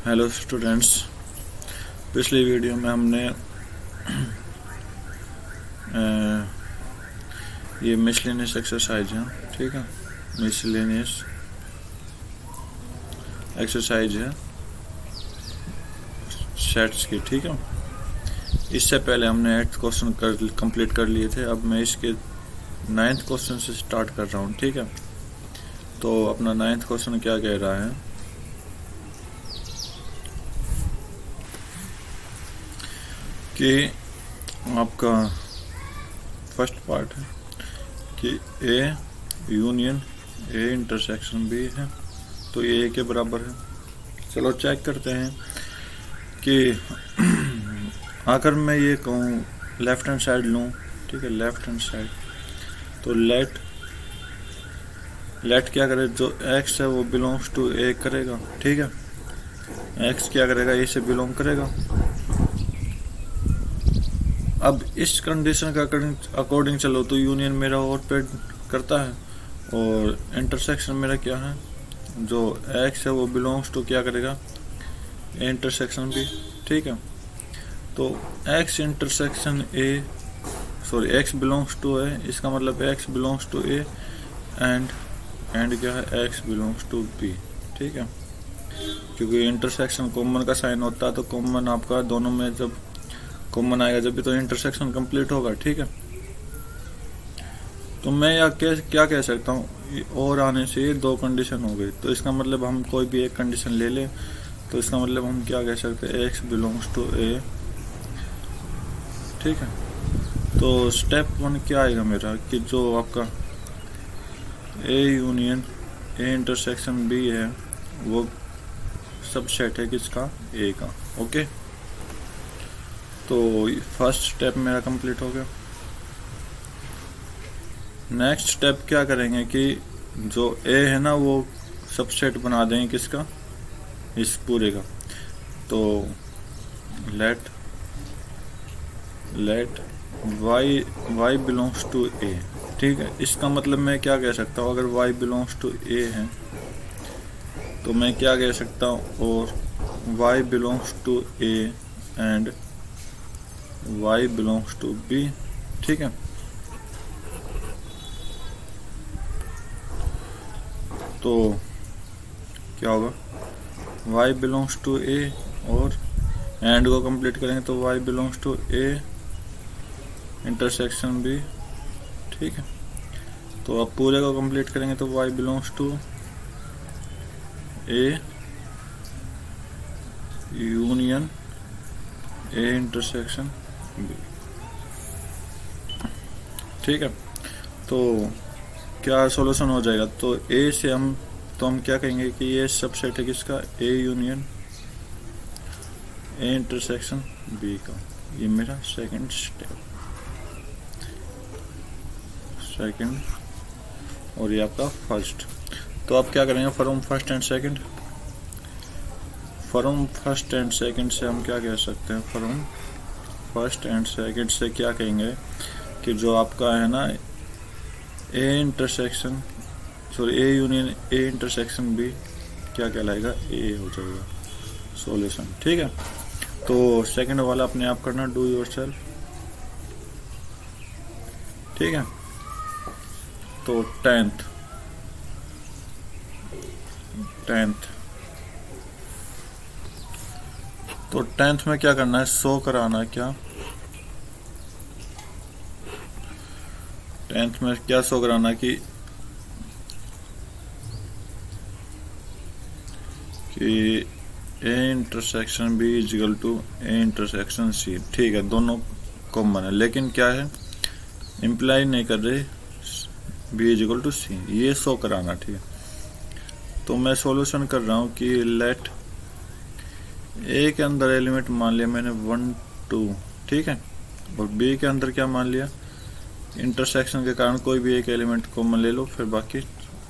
Hello students, पिछली video में हमने ये मिसलेनियस एक्सरसाइज है, ठीक है। मिसलेनियस एक्सरसाइज है सेट्स की, ठीक है। इससे पहले हमने 8th क्वेश्चन कंप्लीट कर लिए थे। अब मैं इसके 9th क्वेश्चन से स्टार्ट कर रहा हूँ, ठीक है। तो अपना 9th क्वेश्चन क्या कह रहा है कि आपका फर्स्ट पार्ट है कि A union A intersection B है, तो ये ए के बराबर है। चलो चेक करते हैं कि अगर मैं ये कहूँ लेफ्ट हैंड साइड लूँ, ठीक है, लेफ्ट हैंड साइड, तो लेट क्या करे, जो एक्स है वो बिलोंग्स टू ए करेगा, ठीक है। एक्स क्या करेगा, ए से बिलोंग करेगा। अब इस कंडीशन का अकॉर्डिंग चलो तो यूनियन मेरा ओवरपेड करता है और इंटरसेक्शन मेरा क्या है, जो एक्स है वो बिलोंग्स टू क्या करेगा, इंटरसेक्शन बी, ठीक है। तो X intersection A, sorry X belongs to A, इसका मतलब X belongs to A and क्या है, एक्स बिलोंग्स टू बी, ठीक है। क्योंकि इंटरसेक्शन कॉमन का साइन होता है, तो कॉमन आपका दोनों में जब कॉमन आएगा जब भी तो इंटरसेक्शन कंप्लीट होगा, ठीक है। तो मैं क्या कह सकता हूँ, और आने से दो कंडीशन हो गई, तो इसका मतलब हम कोई भी एक कंडीशन ले लें, तो इसका मतलब हम क्या कह सकते हैं, एक्स बिलोंग्स टू ए, ठीक है। तो स्टेप 1 क्या आएगा मेरा कि जो आपका A union A intersection B है वो सबसेट है किसका, ए का, ओके। तो फर्स्ट स्टेप मेरा कंप्लीट हो गया। नेक्स्ट स्टेप क्या करेंगे कि जो ए है ना वो सबसेट बना देंगे किसका, इस पूरे का। तो लेट y बिलोंग्स टू ए, ठीक है। इसका मतलब मैं क्या कह सकता हूँ, अगर y बिलोंग्स टू ए है तो मैं क्या कह सकता हूँ, और y belongs to A and y belongs to b, ठीक है। तो क्या होगा, y बिलोंग्स टू a और एंड को कंप्लीट करेंगे तो y belongs to a intersection b, ठीक है। तो अब पूरे को कंप्लीट करेंगे तो y belongs to a union a intersection b, ठीक है। तो क्या सॉल्यूशन हो जाएगा, तो ए से हम क्या कहेंगे कि ये सबसेट है किसका, A union A intersection B का। ये मेरा सेकंड स्टेप, और ये आपका फर्स्ट। तो आप क्या करेंगे, फ्रॉम फर्स्ट एंड सेकंड से हम क्या कह सकते हैं, फ्रॉम फर्स्ट एंड सेकंड से क्या कहेंगे कि जो आपका है ना A intersection, sorry A union A intersection B क्या कहलाएगा, ए हो जाएगा सॉल्यूशन, ठीक है। तो सेकंड वाला अपने आप करना, डू योरसेल्फ, ठीक है। तो टेंथ तो टेंथ में क्या करना है, शो कराना है, क्या टेंथ में क्या शो कराना कि A intersection B is equal to A intersection C, ठीक है। दोनों कॉमन है, लेकिन क्या है, इम्प्लाई नहीं कर रहे बी इज इक्वल टू सी, ये शो कराना, ठीक है। तो मैं सॉल्यूशन कर रहा हूँ कि लेट ए के अंदर एलिमेंट मान लिया मैंने 1 2, ठीक है, और बी के अंदर क्या मान लिया, इंटरसेक्शन के कारण कोई भी एक एलिमेंट कॉमन ले लो, फिर बाकी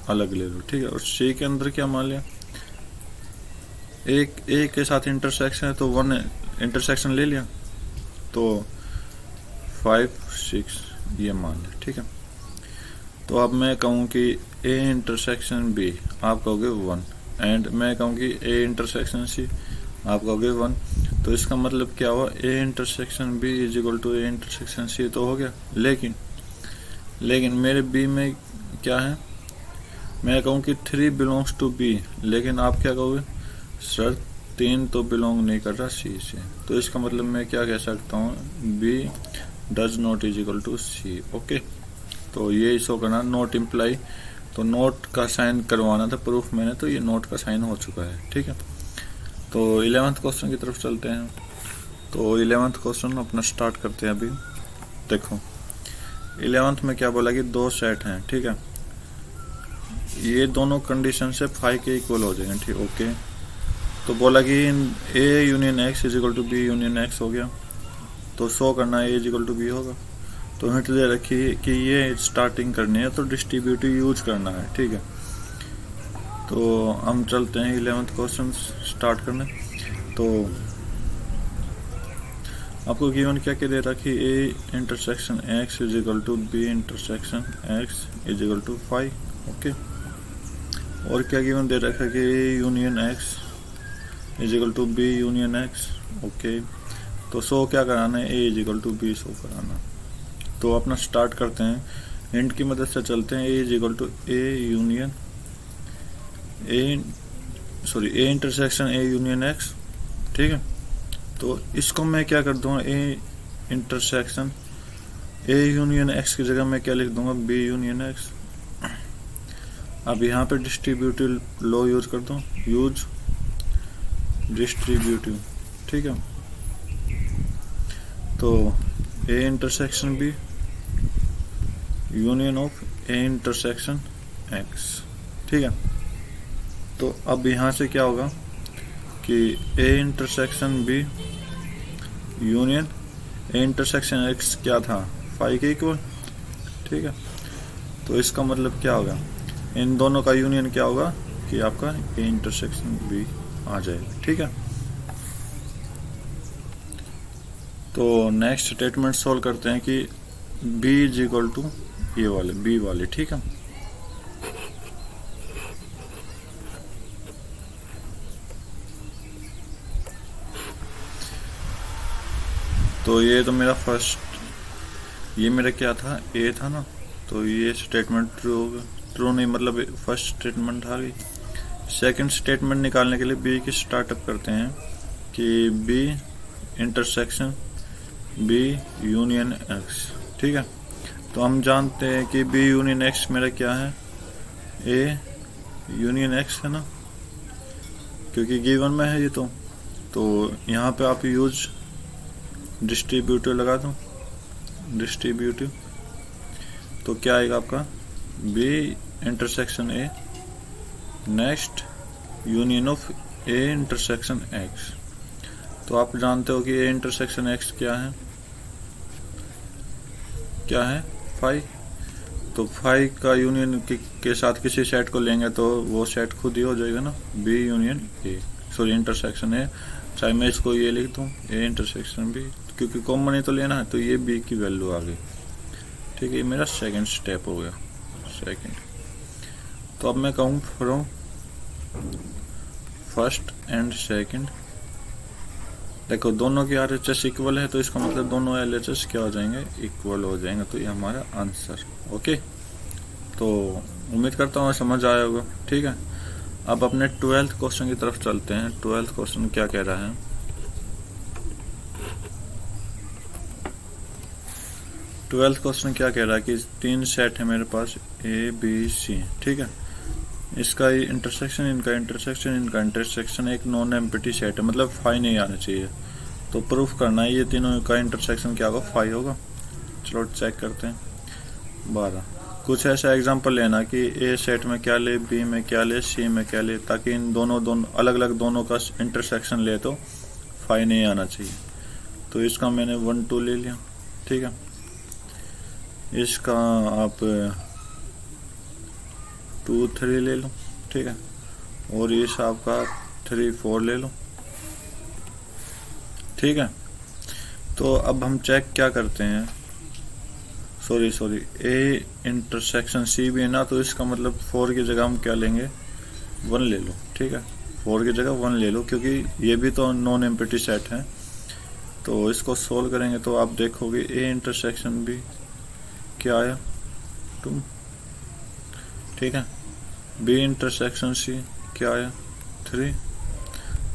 अलग ले लो, ठीक है। और सी के अंदर क्या मान लिया, एक के साथ इंटरसेक्शन है तो 1 इंटरसेक्शन ले लिया, तो 5 6 ये मान लिया, ठीक है। तो अब मैं कहूँ कि ए इंटरसेक्शन बी, आप कहोगे 1, एंड मैं कहूँ कि ए इंटरसेक्शन सी, आपका गिवन, तो इसका मतलब क्या हुआ, A intersection B is equal to A intersection C तो हो गया। लेकिन मेरे बी में क्या है, मैं कहूँ कि 3 बिलोंग्स टू बी, लेकिन आप क्या कहोगे, सर 3 तो बिलोंग नहीं कर रहा सी से, तो इसका मतलब मैं क्या कह सकता हूँ, B does not is equal to C. Okay, तो ये शो करना नोट इम्प्लाई, तो नोट का साइन करवाना था प्रूफ मैंने, तो ये नोट का साइन हो चुका है। ठीक है, तो 11th क्वेश्चन की तरफ चलते हैं। तो 11th क्वेश्चन अपना स्टार्ट करते हैं अभी। देखो 11th में क्या बोला कि 2 सेट हैं, ठीक है, ये दोनों कंडीशन से फाई के इक्वल हो जाएंगे। ठीक, ओके, तो बोला कि A union X is equal to B union X हो गया, तो शो करना A is equal to B होगा। तो हिंट दे रखी है कि ये स्टार्टिंग करनी है तो डिस्ट्रीब्यूटिव यूज करना है। ठीक है, तो हम चलते हैं 11th क्वेश्चन स्टार्ट करने। तो आपको गिवन क्या दे रहा कि A intersection X is equal to B intersection X is equal to 5। Okay, और क्या गिवन दे रखा कि A union X is equal to B union X. Okay, तो शो क्या कराना है, A is equal to B show कराना। तो अपना स्टार्ट करते हैं, हिंट की मदद से चलते हैं। A is equal to A union A intersection A union X. ठीक है, तो इसको मैं क्या कर दूंगा, A intersection A union X की जगह मैं क्या लिख दूंगा, बी यूनियन एक्स। अब यहाँ पे डिस्ट्रीब्यूटिव लॉ यूज कर दूं, यूज डिस्ट्रीब्यूटिव। ठीक है, तो A intersection B union of A intersection X. ठीक है, तो अब यहाँ से क्या होगा कि A intersection B union A intersection X क्या था, 5 के इक्वल। ठीक है, तो इसका मतलब क्या होगा, इन दोनों का यूनियन क्या होगा कि आपका ए इंटरसेक्शन बी आ जाएगा। ठीक है, तो नेक्स्ट स्टेटमेंट सोल्व करते हैं कि b इज इक्वल टू ये वाले b वाले। ठीक है, तो ये तो मेरा फर्स्ट, ये मेरा क्या था, ए था ना, तो ये स्टेटमेंट ट्रू होगा, ट्रू नहीं मतलब फर्स्ट स्टेटमेंट आ गई। सेकंड स्टेटमेंट निकालने के लिए बी की स्टार्टअप करते हैं कि B intersection B union X. ठीक है, तो हम जानते हैं कि बी यूनियन एक्स मेरा क्या है, ए यूनियन एक्स है ना, क्योंकि गिवन में है ये। तो यहाँ पे आप यूज डिस्ट्रीब्यूटिव लगा दो, डिस्ट्रीब्यूटिव, तो क्या आएगा आपका, B intersection A next union of A intersection X. तो आप जानते हो कि ए इंटरसेक्शन एक्स क्या है, 5। तो 5 का यूनियन के साथ किसी सेट को लेंगे तो वो सेट खुद ही हो जाएगा ना, B union A, sorry intersection A, चाहे मैं इसको ये लिख दूँ ए इंटरसेक्शन बी, क्योंकि कॉमन ही तो लेना है, तो ये बी की वैल्यू आ गई। ठीक है, ये मेरा सेकंड स्टेप हो गया, सेकंड। तो अब मैं कहूँ फ्रॉम फर्स्ट एंड सेकंड, देखो दोनों की RHS इक्वल है, तो इसका मतलब दोनों LHS क्या हो जाएंगे, इक्वल हो जाएंगे, तो ये हमारा आंसर। ओके, तो उम्मीद करता हूँ समझ आया होगा। ठीक है, अब अपने 12th क्वेश्चन की तरफ चलते हैं। 12th क्वेश्चन क्या कह रहा है, 12th क्वेश्चन क्या कह रहा है कि 3 सेट है मेरे पास ए बी सी। ठीक है, इसका इंटरसेक्शन, इनका इंटरसेक्शन, इनका इंटरसेक्शन एक नॉन एम्प्टी सेट है, मतलब 5 नहीं आना चाहिए। तो प्रूफ करना है ये तीनों का इंटरसेक्शन क्या होगा, 5 होगा। चलो चेक करते हैं। 12 कुछ ऐसा एग्जांपल लेना कि ए सेट में क्या ले, बी में क्या ले, सी में क्या ले, ताकि इन दोनों अलग अलग दोनों का इंटरसेक्शन ले तो 5 नहीं आना चाहिए। तो इसका मैंने 1 2 ले लिया। ठीक है, इसका आप 2 3 ले लो। ठीक है, और ये आपका 3 4 ले लो। ठीक है, तो अब हम चेक क्या करते हैं, सॉरी ए इंटरसेक्शन सी भी है ना, तो इसका मतलब 4 की जगह हम क्या लेंगे, 1 ले लो। ठीक है, 4 की जगह 1 ले लो, क्योंकि ये भी तो नॉन एम्प्टी सेट है। तो इसको सोल्व करेंगे तो आप देखोगे ए इंटरसेक्शन भी क्या आया 2, ठीक है। बी इंटरसेक्शन सी क्या आया 3,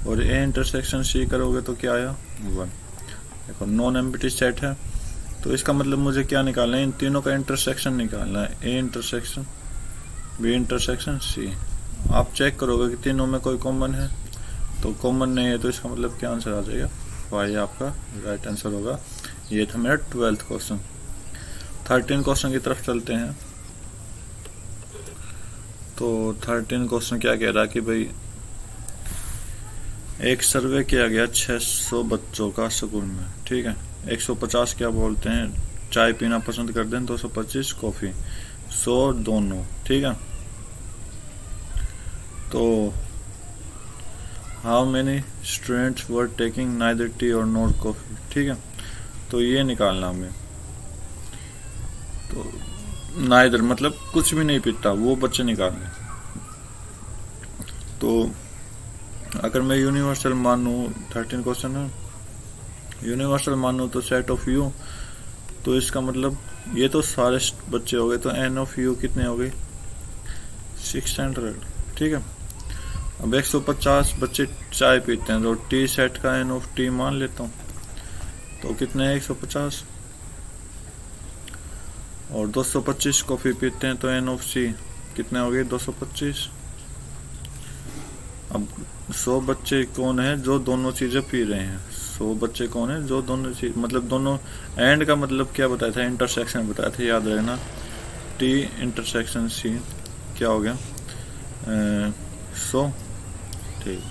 और ए इंटरसेक्शन सी करोगे तो क्या आया 1। देखो नॉन एम्प्टी सेट है, तो इसका मतलब मुझे क्या निकालना है, इन तीनों का इंटरसेक्शन निकालना है, A intersection B intersection C. आप चेक करोगे कि तीनों में कोई कॉमन है, तो कॉमन नहीं है, तो इसका मतलब क्या आंसर आ जाएगा 5 आपका राइट आंसर होगा। ये था मेरा 12th क्वेश्चन। 13 क्वेश्चन की तरफ चलते हैं। तो 13 क्वेश्चन क्या कह रहा है कि भाई एक सर्वे किया गया 600 बच्चों का स्कूल में, ठीक है। 150 क्या बोलते हैं चाय पीना पसंद करते हैं, 225 कॉफी, 100 दोनों, ठीक है। तो how many students were taking neither T और नॉर कॉफी, ठीक है। तो ये निकालना हमें। तो नाइदर मतलब कुछ भी नहीं पीता, वो बच्चे निकालने। तो अगर मैं यूनिवर्सल मानूं, 13 क्वेश्चन है, यूनिवर्सल मानूं तो सेट ऑफ यू, तो इसका मतलब ये तो सारे बच्चे हो गए, तो एन ऑफ यू कितने हो गए 600, ठीक है। अब 150 बच्चे चाय पीते हैं, तो टी सेट का एन ऑफ टी मान लेता हूँ, तो कितने हैं 150, और 225 कॉफी पीते हैं, तो एन ऑफ सी कितने हो गए 225। अब 100 बच्चे कौन है जो दोनों चीजें पी रहे हैं, 100 बच्चे कौन है जो दोनों चीज, मतलब दोनों, एंड का मतलब क्या बताया था, इंटरसेक्शन बताया था, याद रखना, टी इंटरसेक्शन सी क्या हो गया 100, ठीक।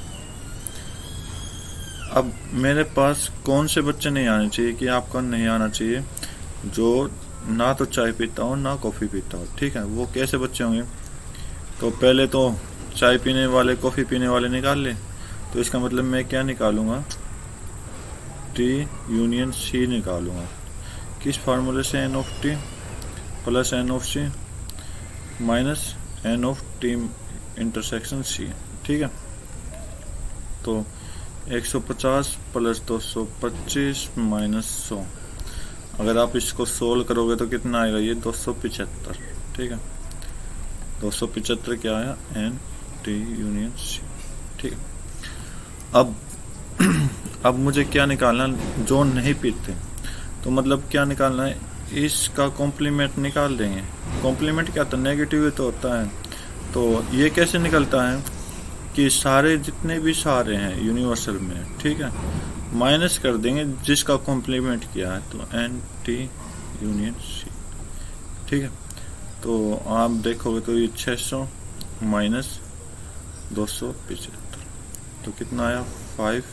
अब मेरे पास कौन से बच्चे नहीं आने चाहिए कि आपका नहीं आना चाहिए, जो ना तो चाय पीता हो ना कॉफी पीता हो, ठीक है। वो कैसे बच्चे होंगे, तो पहले तो चाय पीने वाले कॉफी पीने वाले निकाल ले, तो इसका मतलब मैं क्या निकालूंगा टी यूनियन सी निकालूंगा, किस फार्मूले से, N of T plus N of C minus N of T intersection C, ठीक है। तो 150 प्लस 225 माइनस 100, अगर आप इसको सोल्व करोगे तो कितना आएगा, ये 275, ठीक है। 275 क्या आया एन टी यूनियन सी, ठीक है। अब मुझे क्या निकालना, जो नहीं पीते, तो मतलब क्या निकालना है, इसका कॉम्प्लीमेंट निकाल देंगे। कॉम्प्लीमेंट क्या होता है, नेगेटिव तो होता है। तो ये कैसे निकलता है कि सारे जितने भी सारे हैं यूनिवर्सल में, ठीक है, माइनस कर देंगे जिसका कॉम्प्लीमेंट किया है, तो एन टी यूनियन सी, ठीक है। तो आप देखोगे तो ये 600 माइनस 275, तो कितना आया 5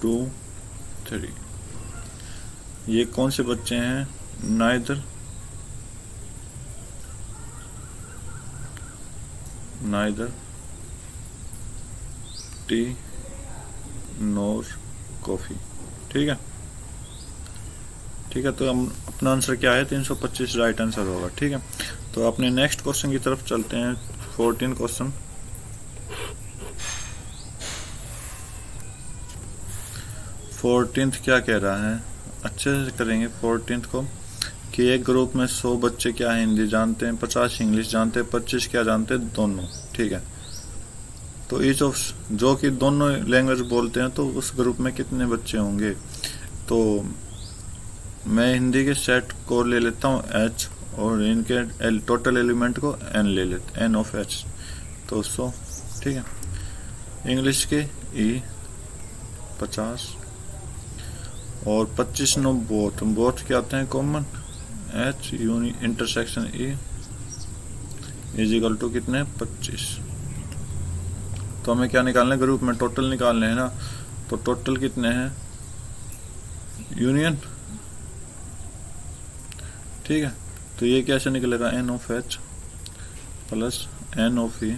2 3। ये कौन से बच्चे हैं, नाइदर टी नोर कॉफी, ठीक है, ठीक है। तो हम अपना आंसर क्या है 325 राइट आंसर होगा, ठीक है। तो अपने नेक्स्ट क्वेश्चन की तरफ चलते हैं, 14 क्वेश्चन। 14th क्या कह रहा है, अच्छे से करेंगे 14th को, कि एक ग्रुप में 100 बच्चे क्या हिंदी जानते हैं, 50 इंग्लिश जानते हैं, 25 क्या जानते हैं, दोनों, ठीक है। तो ईच ऑफ, जो कि दोनों लैंग्वेज बोलते हैं, तो उस ग्रुप में कितने बच्चे होंगे। तो मैं हिंदी के सेट को ले लेता हूँ H, और इनके टोटल एलिमेंट को N ले लेते, N ऑफ H, तो 100, ठीक है। इंग्लिश के E 50, और 25 नो बोथ क्या आते हैं common, H intersection E is equal to कितने 25। तो हमें क्या निकालना है, ग्रुप में टोटल निकालने हैं ना, तो टोटल कितने हैं यूनियन, ठीक है। तो ये कैसे निकलेगा, N of H plus N of E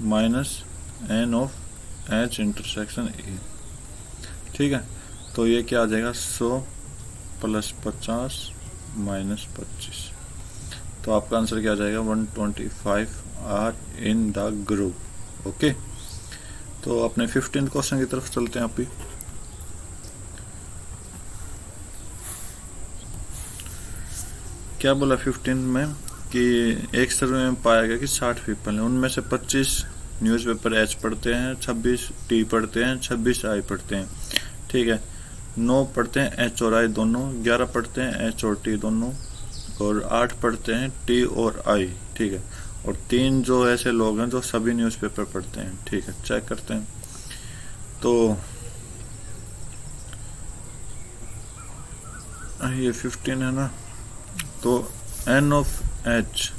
minus N of H intersection E, ठीक है। तो ये क्या आ जाएगा 100 प्लस 50 माइनस 25, तो आपका आंसर क्या आ जाएगा 125 are in the group, okay, तो अपने 15 क्वेश्चन की तरफ चलते हैं आप भी। क्या बोला 15 में कि एक सर्वे में पाया गया कि 60 पीपल हैं, उनमें से 25 न्यूज़पेपर एच पढ़ते हैं, 26 टी पढ़ते हैं, 26 आई पढ़ते हैं। ठीक है, 9 पढ़ते हैं एच और आई दोनों, 11 पढ़ते हैं एच और टी दोनों, और 8 पढ़ते हैं टी और आई। ठीक है, और 3 जो ऐसे लोग हैं जो सभी न्यूज़पेपर पढ़ते हैं। ठीक है, चेक करते हैं। तो ये 15 है ना, तो एन ऑफ एच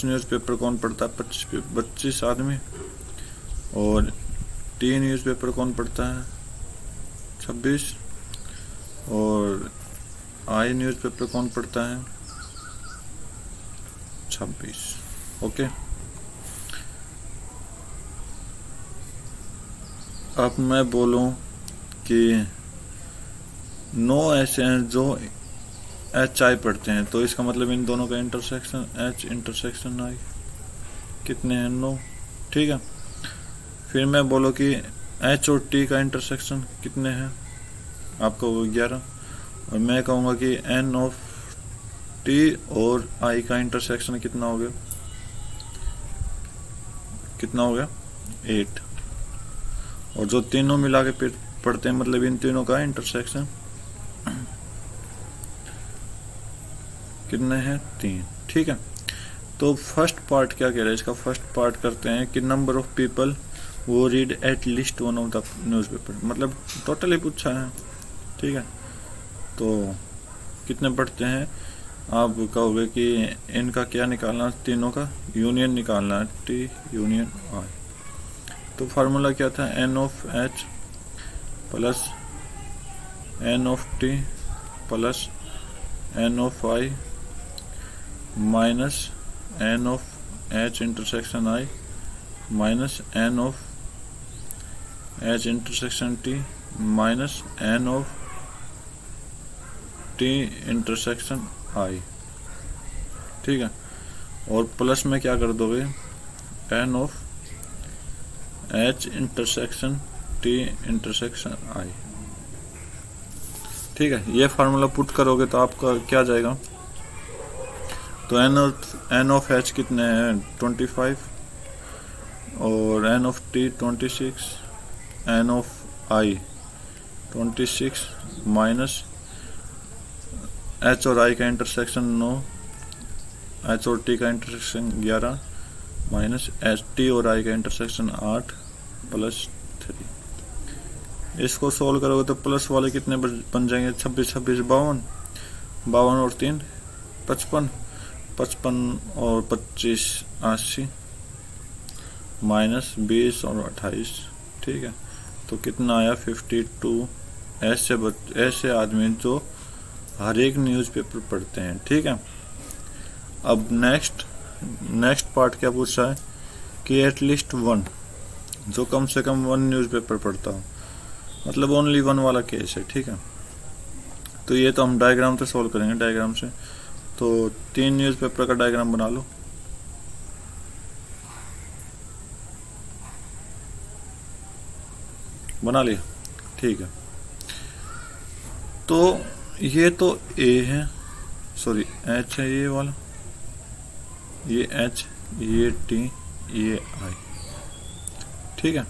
न्यूज़पेपर कौन पढ़ता है? 25 आदमी। और टी न्यूज़पेपर कौन पढ़ता है? 26। और आई न्यूज़पेपर कौन पढ़ता है? 26। ओके, अब मैं बोलूं कि 9 ऐसे हैं जो एच आई पढ़ते हैं, तो इसका मतलब इन दोनों का इंटरसेक्शन एच इंटरसेक्शन आई कितने हैं? 9। ठीक है, फिर मैं बोलो कि एच और टी का इंटरसेक्शन कितने हैं? आपका वो 11। और मैं कहूँगा कि एन ऑफ टी और आई का इंटरसेक्शन कितना हो गया? कितना हो गया? 8। और जो तीनों मिला के पढ़ते हैं, मतलब इन तीनों का इंटरसेक्शन कितने हैं? 3। ठीक है, तो फर्स्ट पार्ट क्या कह रहा है इसका? फर्स्ट पार्ट करते हैं कि नंबर ऑफ पीपल वो read at least one of the newspaper, मतलब टोटली पूछा है। ठीक है, तो कितने पढ़ते हैं? आप कहोगे कि इनका क्या निकालना, तीनों का यूनियन निकालना है, टी यूनियन आई। तो फार्मूला क्या था? N of H plus N of T plus N of I minus N of H intersection I minus N of H intersection T minus N of T intersection I. ठीक है, और plus में क्या कर दोगे? N of H intersection T intersection I. ठीक है, ये फार्मूला पुट करोगे तो आपका क्या जाएगा? तो एन ऑफ एच कितने हैं? 25। और N of T 26, N of I 26 minus H और आई का इंटरसेक्शन 9, एच और टी का इंटरसेक्शन 11 माइनस एच टी और आई का इंटरसेक्शन 8 प्लस 3। इसको सोल्व करोगे तो प्लस वाले कितने बन जाएंगे? 26 26 52, 52 और 3 55, 55 और 25 80 माइनस 20 और 28। ठीक है, तो कितना आया? 52 ऐसे आदमी जो हर एक न्यूज़पेपर पढ़ते हैं। ठीक है, अब नेक्स्ट पार्ट क्या पूछ रहा है कि एटलीस्ट वन, जो कम से कम 1 न्यूज़पेपर पढ़ता हो, मतलब ओनली 1 वाला केस है। ठीक है, तो ये तो हम डायग्राम से सॉल्व करेंगे, डायग्राम से। तो 3 न्यूज़पेपर का डायग्राम बना लो। बना लिया? ठीक है, तो ये तो ए है, सॉरी एच है ये वाला, ये एच, ये टी, ये आई। ठीक है,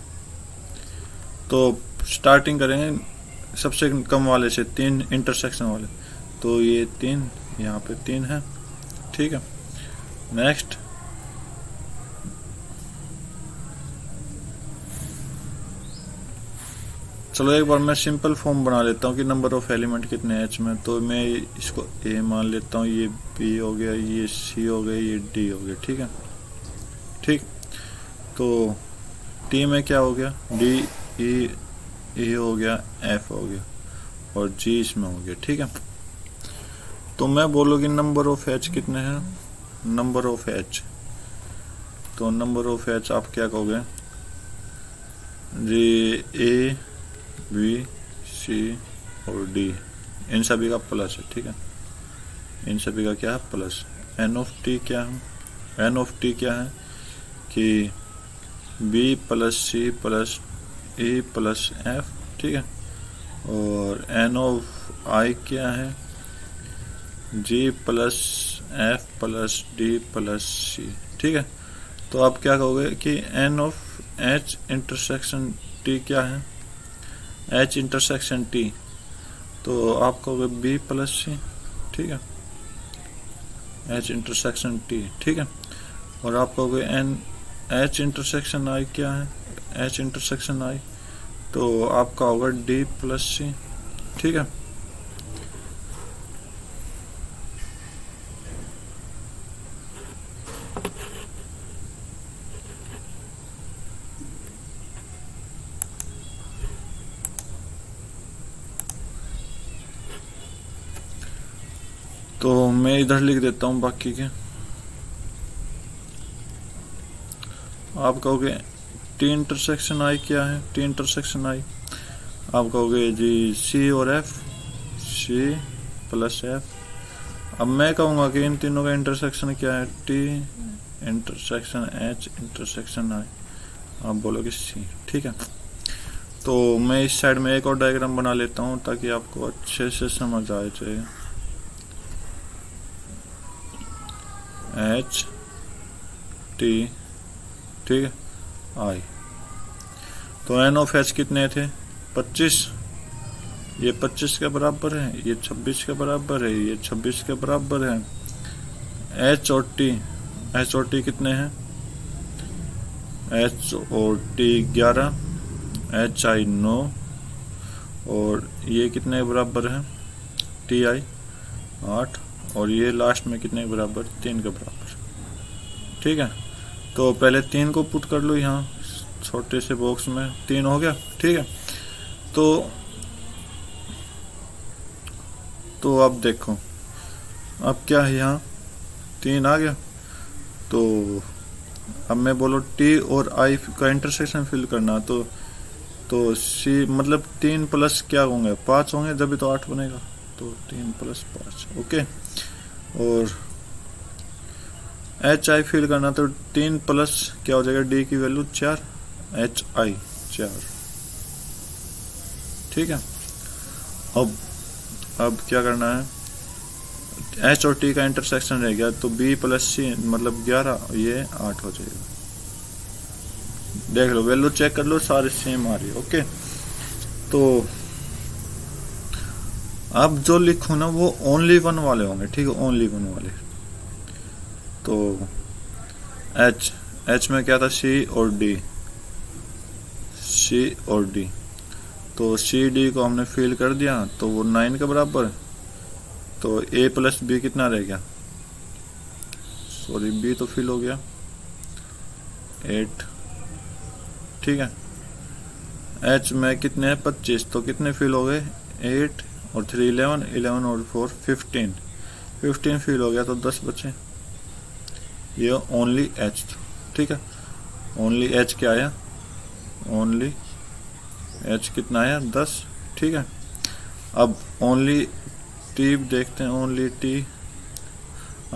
तो स्टार्टिंग करेंगे सबसे कम वाले से, 3 इंटरसेक्शन वाले। तो ये 3 यहाँ पे 3 है। ठीक है, नेक्स्ट चलो एक बार मैं सिंपल फॉर्म बना लेता हूँ कि नंबर ऑफ एलिमेंट कितने हैं एच में। तो मैं इसको ए मान लेता हूँ, ये बी हो गया, ये सी हो गया, ये डी हो गया। ठीक है, ठीक, तो टी में क्या हो गया? डी, ई हो गया, एफ हो गया, और जी इसमें हो गया। ठीक है, तो मैं बोलूँगी नंबर ऑफ एच कितने हैं? नंबर ऑफ एच, तो नंबर ऑफ एच आप क्या कहोगे? जी ए बी सी और डी, इन सभी का प्लस है। ठीक है, इन सभी का क्या है? प्लस। एन ऑफ टी क्या है? एन ऑफ टी क्या है? कि B plus C plus E plus F, ठीक है, और एन ऑफ आई क्या है, G plus F plus D plus C, ठीक है। तो आप क्या कहोगे कि N of H intersection T क्या है, एच इंटरसेक्शन टी, तो आप कहोगे बी प्लस सी, ठीक है, एच इंटरसेक्शन टी, ठीक है। और आप कहोगे एन एच इंटरसेक्शन आई क्या है, एच इंटरसेक्शन आई, तो आपका होगा डी प्लस सी, ठीक है। तो मैं इधर लिख देता हूं बाकी के। आप कहोगे टी इंटरसेक्शन आई क्या है, टी इंटरसेक्शन आई, आप कहोगे जी सी और एफ, सी प्लस एफ। अब मैं कहूँगा कि इन तीनों का इंटरसेक्शन क्या है, टी इंटरसेक्शन एच इंटरसेक्शन आई, आप बोलोगे सी, ठीक है। तो मैं इस साइड में एक और डायग्राम बना लेता हूँ ताकि आपको अच्छे से समझ आए चाहिए। एच टी, ठीक है, आई। तो एन ऑफ एच कितने थे, 25, ये 25 के बराबर है, ये 26 के बराबर है, ये 26 के बराबर है। एच और टी कितने हैं, एच और टी 11, एच आई 9, और ये कितने के बराबर है, टी आई 8, और ये लास्ट में कितने के बराबर, 3 के बराबर, ठीक है। तो पहले 3 को पुट कर लो यहाँ छोटे से बॉक्स में, 3 हो गया, ठीक है। तो अब देखो, अब क्या है, यहाँ 3 आ गया। तो अब मैं बोलो टी और आई का इंटरसेक्शन फिल करना, तो सी मतलब 3 प्लस क्या होंगे, 5 होंगे, जब भी तो 8 बनेगा, तो 3 प्लस 5, ओके। और एच आई फिल करना, तो 3 प्लस क्या हो जाएगा, डी की वैल्यू 4, एच आई 4, ठीक है। अब क्या करना है, एच और टी का इंटरसेक्शन रह गया, तो बी प्लस सी मतलब 11, ये 8 हो जाएगा। देख लो, वैल्यू चेक कर लो, सारे सेम आ रही है, ओके। तो अब जो लिखो ना वो ओनली वन वाले होंगे, ठीक है, ओनली वन वाले। तो एच में क्या था, सी और डी, सी और डी, तो सी डी को हमने फिल कर दिया, तो वो 9 के बराबर। तो ए प्लस बी कितना रह गया, सॉरी बी तो फिल हो गया 8, ठीक है। एच में कितने हैं, 25, तो कितने फिल हो गए, 8 और 3 11, 11 और 4 15, 15 फिल हो गया, तो 10 बचे। ये ओनली एच, ठीक है, ओनली एच क्या आया, ओनली एच कितना आया, 10, ठीक है। अब ओनली टी देखते हैं, ओनली टी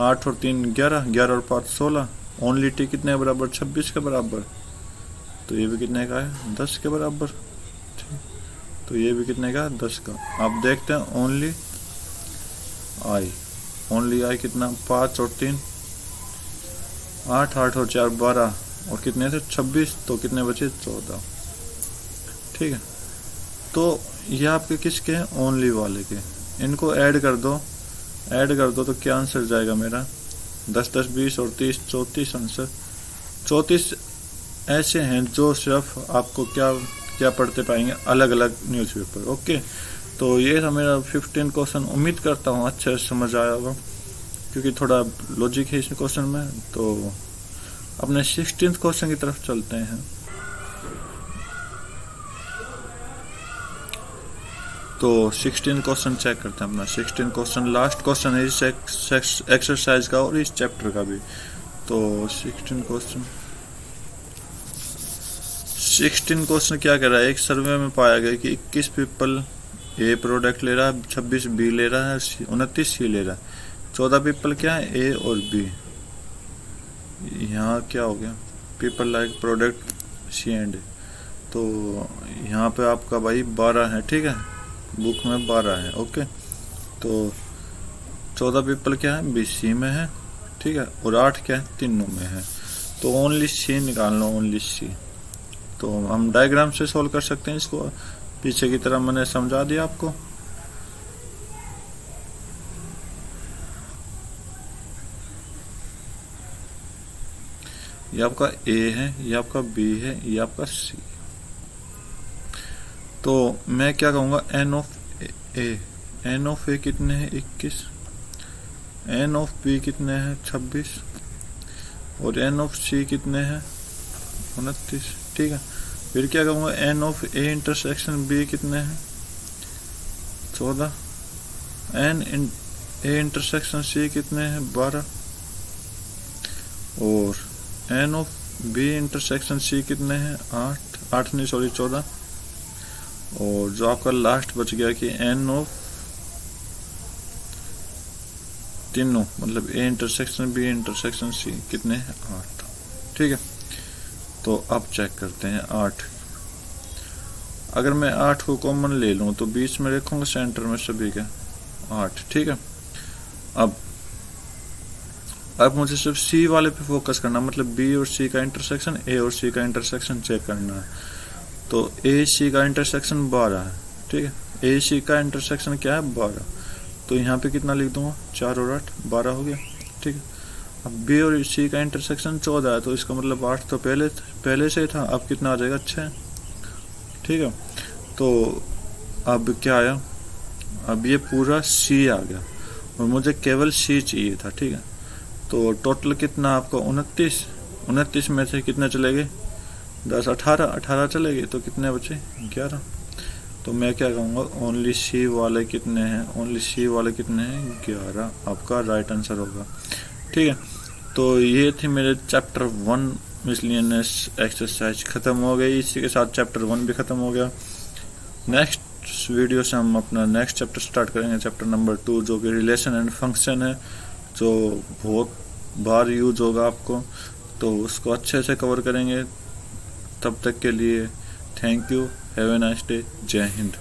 8 और 3 11, 11 और 5 16, ओनली टी कितने बराबर, 26 के बराबर, तो ये भी कितने का है, 10 के बराबर, ठीक। तो ये भी कितने का, 10 का। अब देखते हैं ओनली आई कितना, 5 और 3 8, 8 और 4 12, और कितने थे, 26, तो कितने बचे, 14, ठीक है। तो ये आपके किसके हैं, ओनली वाले के। इनको ऐड कर दो तो क्या आंसर जाएगा मेरा, 10 10 20 और 30 34 आंसर। 34 ऐसे हैं जो सिर्फ आपको क्या पढ़ते पाएंगे, अलग अलग न्यूज़पेपर, ओके। तो ये था मेरा 15 क्वेश्चन, उम्मीद करता हूँ अच्छे से समझ आया होगा, क्योंकि थोड़ा लॉजिक है इस क्वेश्चन में। तो अपने 16th क्वेश्चन की तरफ चलते हैं। तो 16 क्वेश्चन चेक करते हैं अपना। 16 क्वेश्चन लास्ट क्वेश्चन है इस एक्सरसाइज का और इस चैप्टर का भी। तो 16 क्वेश्चन क्या कर रहा है, एक सर्वे में पाया गया कि 21 पीपल ए प्रोडक्ट ले रहा है, 26 बी ले रहा है, 29 सी ले रहा है, 14 पीपल क्या है, ए और बी। यहाँ क्या हो गया, people like product C and A. तो यहाँ पे आपका भाई 12 है, ठीक है, बुक में 12 है, ओके। तो 14 पीपल क्या है, बी सी में है, ठीक है, और 8 क्या है, तीनों में है। तो ओनली सी निकालना, ओनली सी। तो हम डायग्राम से सॉल्व कर सकते हैं इसको, पीछे की तरह मैंने समझा दिया आपको। ये आपका ए है, ये आपका बी है, ये आपका सी। तो मैं क्या कहूँगा, N of A, N of A कितने हैं, 21, एन ऑफ बी कितने हैं, 26, और एन ऑफ सी कितने हैं, 29, ठीक है। फिर क्या कहूँगा, N of A intersection B कितने हैं, 14, एन ए इंटरसेक्शन सी कितने हैं, 12, और N of B intersection C कितने हैं, 8 नहीं सॉरी 14, और जो आपका लास्ट बच गया कि एन ऑफ तीनों मतलब A intersection B intersection C कितने हैं, 8, ठीक है। तो अब चेक करते हैं 8। अगर मैं 8 को कॉमन ले लूं तो बीच में रखूंगा सेंटर में सभी के 8, ठीक है। अब मुझे सिर्फ सी वाले पे फोकस करना, मतलब बी और सी का इंटरसेक्शन, ए और सी का इंटरसेक्शन चेक करना है। तो ए सी का इंटरसेक्शन 12 है, ठीक है, ए सी का इंटरसेक्शन क्या है, 12। तो यहाँ पे कितना लिख दूंगा, 4 और 8 12 हो गया, ठीक है। अब बी और सी का इंटरसेक्शन 14 है, तो इसका मतलब 8 तो पहले से था, अब कितना आ जाएगा, 6, ठीक है। तो अब क्या आया, अब ये पूरा सी आ गया और मुझे केवल सी चाहिए था, ठीक है। तो टोटल कितना आपका 29 में से कितने चले गए, 10 18 चले गए, तो कितने बचे, 11। तो मैं क्या कहूँगा, ओनली सी वाले कितने हैं, ओनली सी वाले कितने हैं, 11 आपका राइट आंसर होगा, ठीक है। तो ये थी मेरे चैप्टर 1 मिसलेनियस एक्सरसाइज खत्म हो गई, इसी के साथ चैप्टर 1 भी खत्म हो गया। नेक्स्ट वीडियो से हम अपना नेक्स्ट चैप्टर स्टार्ट करेंगे, चैप्टर नंबर 2, जो कि रिलेशन एंड फंक्शन है, जो बहुत बार यूज होगा आपको, तो उसको अच्छे से कवर करेंगे। तब तक के लिए thank you, have a nice day, जय हिंद।